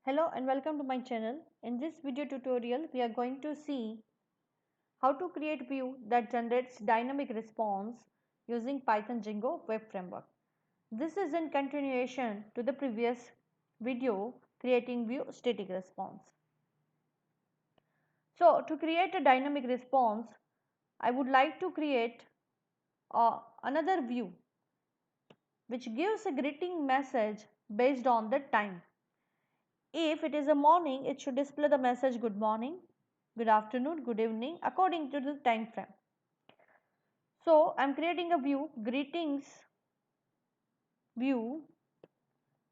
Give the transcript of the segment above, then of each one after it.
Hello and welcome to my channel. In this video tutorial, we are going to see how to create view that generates dynamic response using Python Django web framework. This is in continuation to the previous video creating view static response. So to create a dynamic response, I would like to create another view which gives a greeting message based on the time. If it is a morning, it should display the message good morning, good afternoon, good evening according to the time frame. So I am creating a view greetings view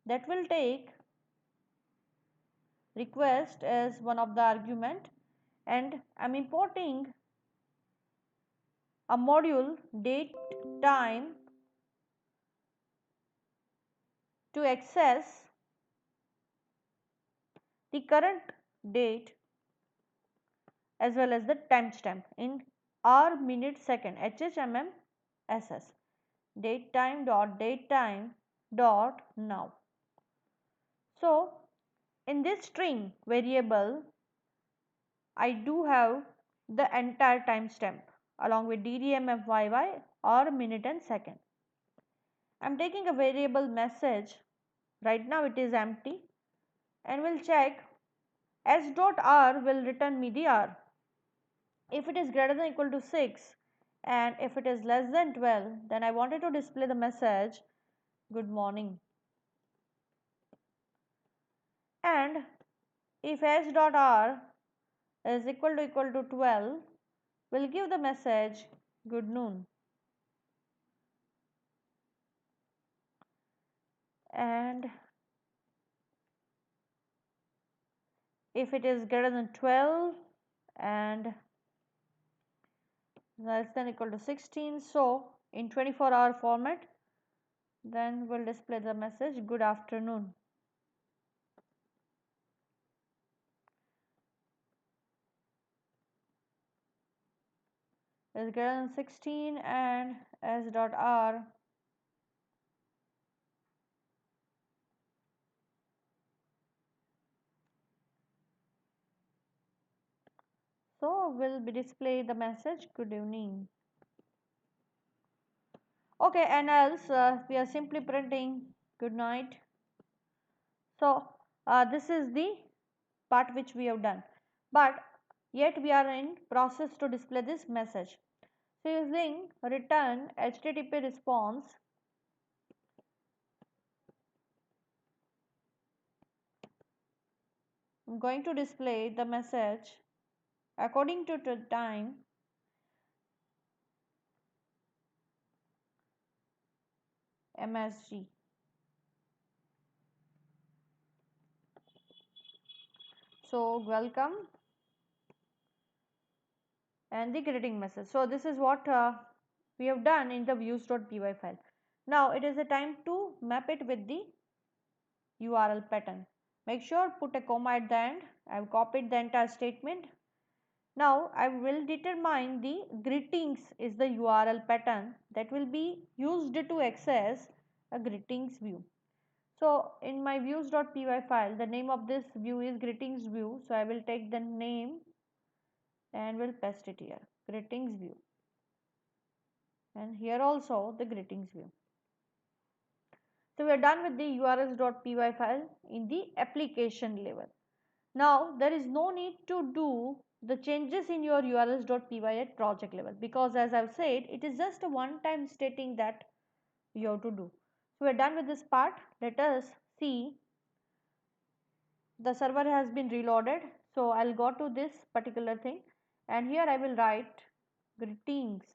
that will take request as one of the argument, and I am importing a module date time to access the current date as well as the timestamp in hour, minute, second, HHMM, SS. Date time dot now. So in this string variable, I do have the entire timestamp along with ddmfyy or minute and second. I am taking a variable message. Right now it is empty, and we'll check s dot r will return me the hour. If it is greater than or equal to 6 and if it is less than 12, then I wanted to display the message good morning. And if s dot r is equal to 12, we'll give the message good noon. And if it is greater than 12 and less than or equal to 16, so in 24-hour format, then we'll display the message good afternoon. Is greater than 16 and s dot r so we'll be display the message good evening. Okay, and else we are simply printing good night. So this is the part which we have done, but yet we are in process to display this message. So using return http response, I'm going to display the message according to the time MSG. So welcome and the greeting message. So this is what we have done in the views.py file. Now it is a time to map it with the URL pattern. Make sure put a comma at the end. I have copied the entire statement. Now I will determine the greetings is the URL pattern that will be used to access a greetings view. So in my views.py file, the name of this view is greetings view. So I will take the name and will paste it here, greetings view, and here also the greetings view. So we are done with the urls.py file in the application level. Now there is no need to do the changes in your urls.py at project level, because as I've said, it is just a one time stating that you have to do. So we are done with this part. Let us see. The server has been reloaded, so I'll go to this particular thing, and here I will write greetings.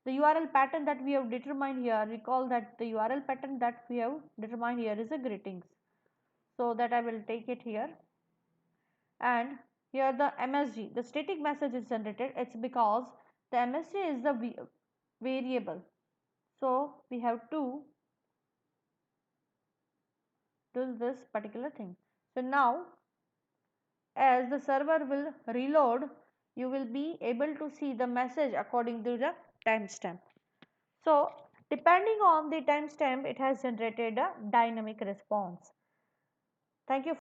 The URL pattern that we have determined here, recall that the URL pattern that we have determined here is a greetings. So that I will take it here, and here the MSG, the static message is generated. It's because the MSG is the variable. So we have to do this particular thing. So now as the server will reload, you will be able to see the message according to the timestamp. So depending on the timestamp, it has generated a dynamic response. Thank you.